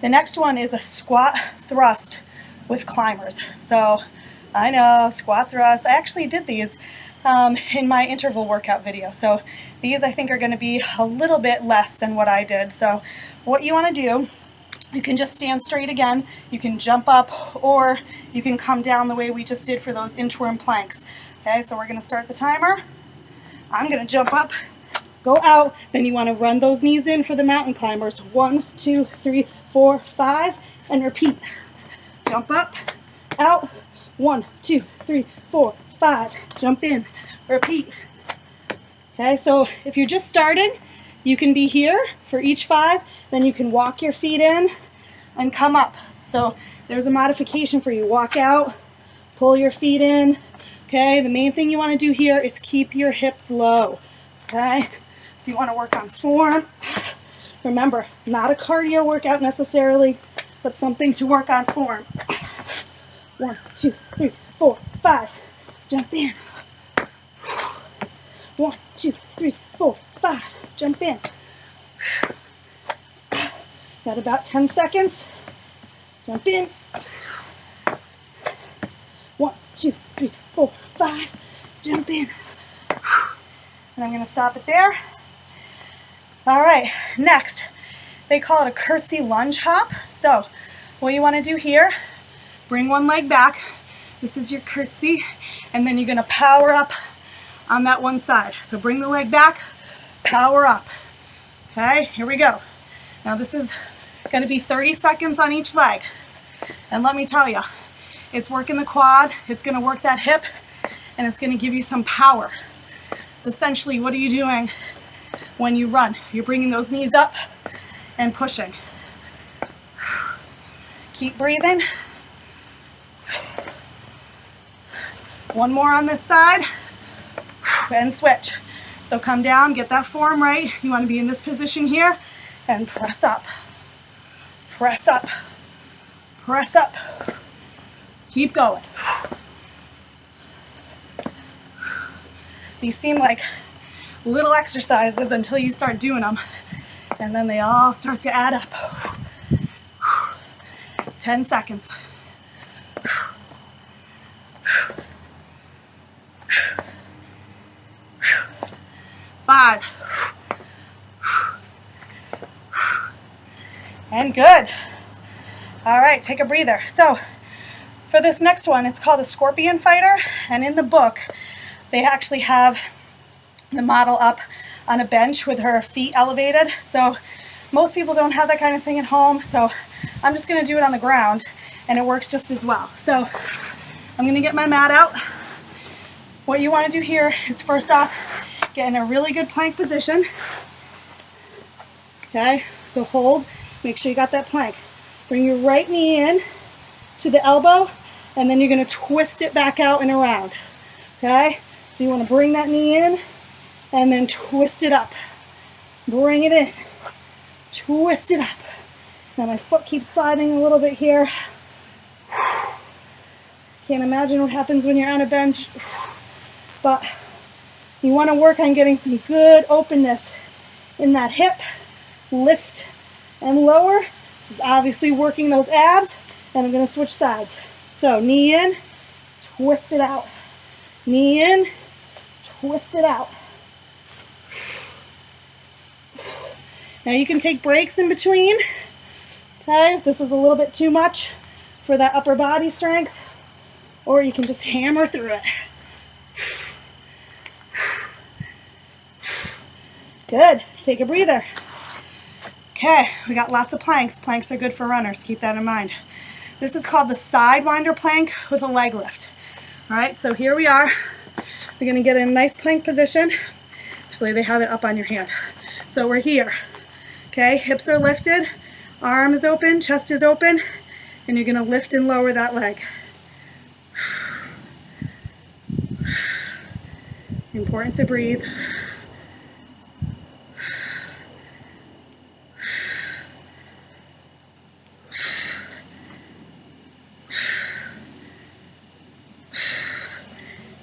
The next one is a squat thrust with climbers. So I know, squat thrust. I actually did these in my interval workout video. So these I think are going to be a little bit less than what I did. So what you want to do, you can just stand straight again, you can jump up, or you can come down the way we just did for those inchworm planks. Okay, so we're going to start the timer. I'm going to jump up, go out, then you want to run those knees in for the mountain climbers. 1, 2, 3, 4, 5, and repeat. Jump up, out, 1, 2, 3, 4, 5, jump in, repeat. Okay, so if you're just starting, you can be here for each 5, then you can walk your feet in and come up. So there's a modification for you. Walk out, pull your feet in. Okay, the main thing you want to do here is keep your hips low. Okay, so you want to work on form. Remember, not a cardio workout necessarily, but something to work on form. 1, 2, 3, 4, 5, jump in. 1, 2, 3, 4, 5, jump in. Got about 10 seconds. Jump in. 1, 2, 3, 4, 5, jump in. And I'm going to stop it there. All right, next, they call it a curtsy lunge hop. So what you want to do here, bring one leg back. This is your curtsy, and then you're going to power up on that one side. So bring the leg back, power up. Okay, here we go. Now this is going to be 30 seconds on each leg. And let me tell you, it's working the quad, it's going to work that hip, and it's going to give you some power. So essentially, what are you doing when you run? You're bringing those knees up and pushing. Keep breathing. One more on this side, and switch. So come down, get that form right. You want to be in this position here, and press up. Press up. Press up. Keep going. These seem like little exercises until you start doing them, and then they all start to add up. 10 seconds. 5. And good. All right, take a breather. So for this next one, it's called the Scorpion Fighter, and in the book, they actually have the model up on a bench with her feet elevated. So most people don't have that kind of thing at home, so I'm just going to do it on the ground, and it works just as well. So I'm going to get my mat out. What you want to do here is first off, get in a really good plank position. Okay, so hold, make sure you got that plank. Bring your right knee in to the elbow, and then you're going to twist it back out and around. Okay, so you want to bring that knee in and then twist it up. Bring it in, twist it up. Now my foot keeps sliding a little bit here. Can't imagine what happens when you're on a bench, but you want to work on getting some good openness in that hip, lift and lower. This is obviously working those abs, and I'm going to switch sides. So knee in, twist it out. Knee in, twist it out. Now you can take breaks in between. Okay, if this is a little bit too much for that upper body strength, or you can just hammer through it. Good, take a breather. Okay, we got lots of planks. Planks are good for runners, keep that in mind. This is called the Sidewinder plank with a leg lift. All right, so here we are. We're gonna get in a nice plank position. Actually, they have it up on your hand. So we're here, okay? Hips are lifted, arm is open, chest is open, and you're gonna lift and lower that leg. Important to breathe.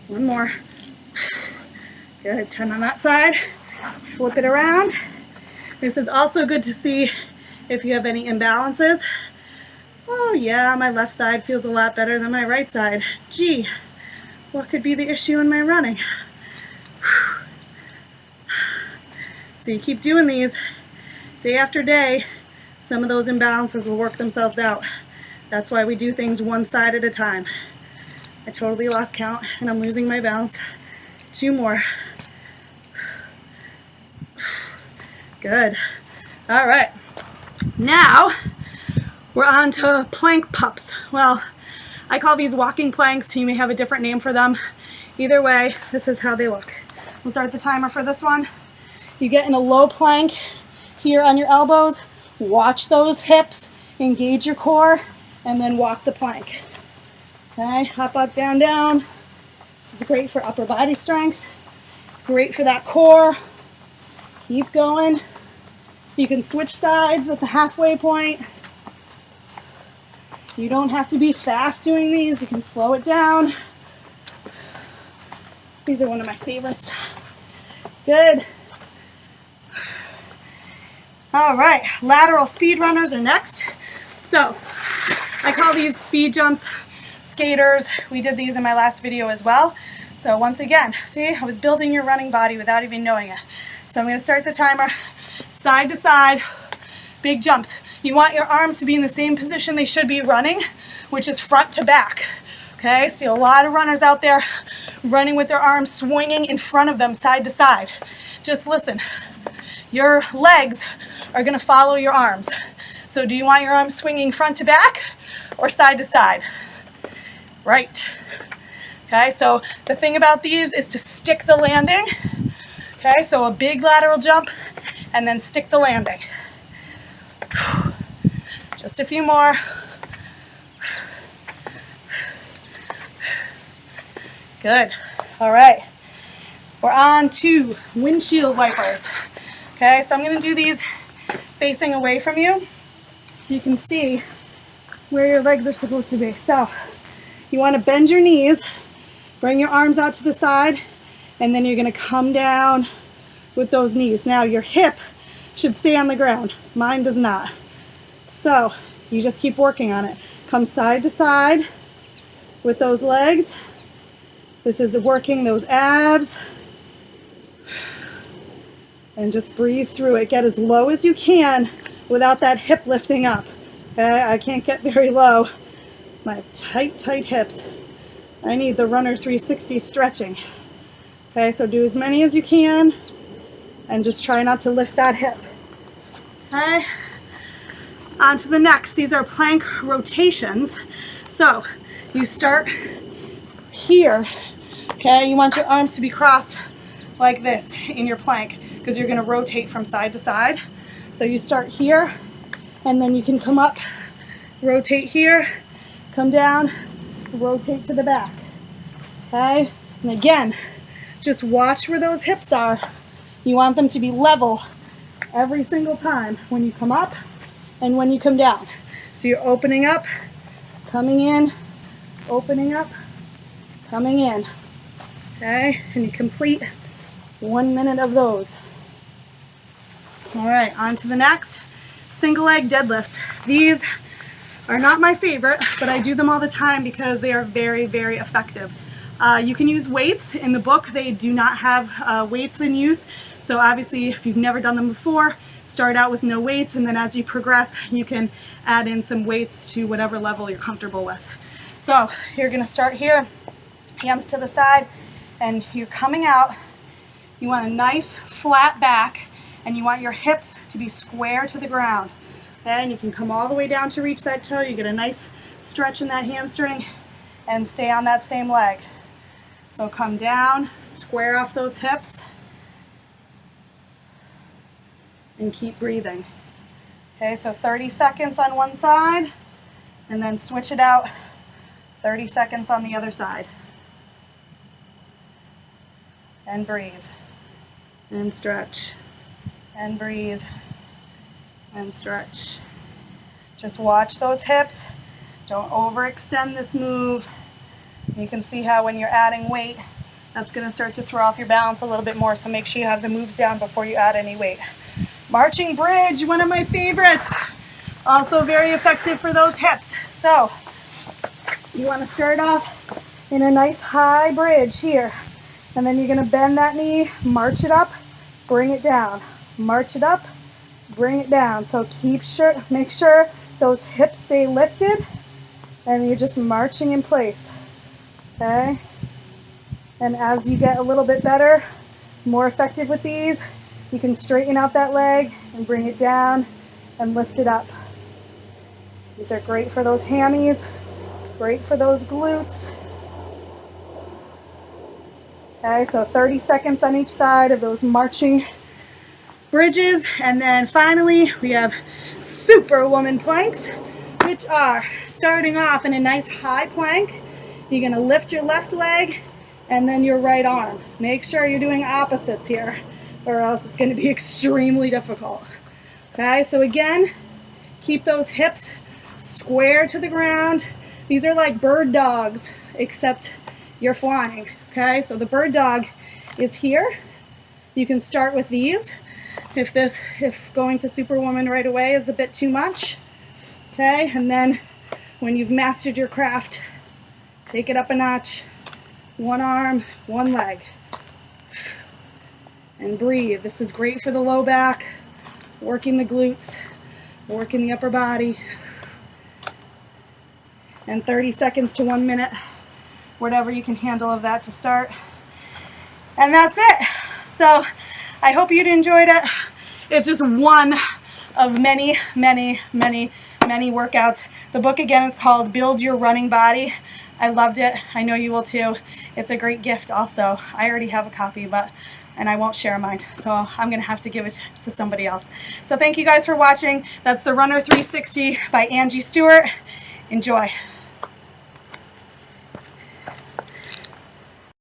One more. Good, 10 on that side. Flip it around. This is also good to see if you have any imbalances. Oh yeah, my left side feels a lot better than my right side. Gee, what could be the issue in my running? So you keep doing these day after day, some of those imbalances will work themselves out. That's why we do things one side at a time. I totally lost count and I'm losing my balance. 2 more. Good. All right. Now we're on to plank pups. Well, I call these walking planks. You may have a different name for them. Either way, this is how they look. We'll start the timer for this one. You get in a low plank here on your elbows. Watch those hips, engage your core, and then walk the plank. Okay, hop up, down, down. This is great for upper body strength. Great for that core. Keep going. You can switch sides at the halfway point. You don't have to be fast doing these. You can slow it down. These are one of my favorites. Good. All right, lateral speed runners are next. So I call these speed jumps skaters. We did these in my last video as well. So once again, see, I was building your running body without even knowing it. So I'm going to start the timer, side to side, big jumps. You want your arms to be in the same position they should be running, which is front to back. Okay, see a lot of runners out there running with their arms swinging in front of them side to side. Just listen, your legs are going to follow your arms. So do you want your arms swinging front to back or side to side? Right. Okay, so the thing about these is to stick the landing. Okay, so a big lateral jump and then stick the landing. Just a few more. Good. All right. We're on to windshield wipers. Okay, so I'm going to do these facing away from you so you can see where your legs are supposed to be. So you want to bend your knees, bring your arms out to the side, and then you're going to come down with those knees. Now your hip should stay on the ground. Mine does not. So you just keep working on it. Come side to side with those legs. This is working those abs. And just breathe through it. Get as low as you can without that hip lifting up. Okay, I can't get very low. My tight, tight hips. I need the runner 360 stretching. Okay, so do as many as you can and just try not to lift that hip. Okay, on to the next. These are plank rotations. So you start here. Okay, you want your arms to be crossed like this in your plank because you're going to rotate from side to side. So you start here and then you can come up, rotate here, come down, rotate to the back. Okay, and again, just watch where those hips are. You want them to be level every single time when you come up and when you come down. So you're opening up, coming in, opening up, coming in. Okay, and you complete 1 minute of those. All right, on to the next. Single leg deadlifts. These are not my favorite, but I do them all the time because they are very, very effective. You can use weights. In the book, they do not have weights in use. So obviously, if you've never done them before, start out with no weights, and then as you progress, you can add in some weights to whatever level you're comfortable with. So you're gonna start here, hands to the side, and you're coming out. You want a nice flat back, and you want your hips to be square to the ground. Then you can come all the way down to reach that toe. You get a nice stretch in that hamstring and stay on that same leg. So come down, square off those hips, and keep breathing. Okay, so 30 seconds on one side, and then switch it out, 30 seconds on the other side. And breathe, and stretch, and breathe, and stretch. Just watch those hips. Don't overextend this move. You can see how when you're adding weight, that's going to start to throw off your balance a little bit more, so make sure you have the moves down before you add any weight. Marching bridge, one of my favorites. Also very effective for those hips. So you want to start off in a nice high bridge here. And then you're going to bend that knee, march it up, bring it down. March it up, bring it down. So make sure those hips stay lifted and you're just marching in place. Okay? And as you get a little bit better, more effective with these, you can straighten out that leg and bring it down and lift it up. These are great for those hammies, great for those glutes. Okay, so 30 seconds on each side of those marching bridges. And then finally, we have Superwoman planks, which are starting off in a nice high plank. You're going to lift your left leg and then your right arm. Make sure you're doing opposites here, or else it's going to be extremely difficult. Okay, so again, keep those hips square to the ground. These are like bird dogs, except you're flying. Okay, so the bird dog is here. You can start with these if going to Superwoman right away is a bit too much. Okay, and then when you've mastered your craft, take it up a notch. One arm, one leg. And breathe. This is great for the low back, working the glutes, working the upper body. And 30 seconds to 1 minute, whatever you can handle of that to start. And that's it. So I hope you'd enjoyed it. It's just one of many, many, many, many workouts. The book again is called Build Your Running Body. I loved it. I know you will too. It's a great gift also. I already have a copy, and I won't share mine, so I'm going to have to give it to somebody else. So thank you guys for watching. That's the Runner 360 by Angie Stewart. Enjoy.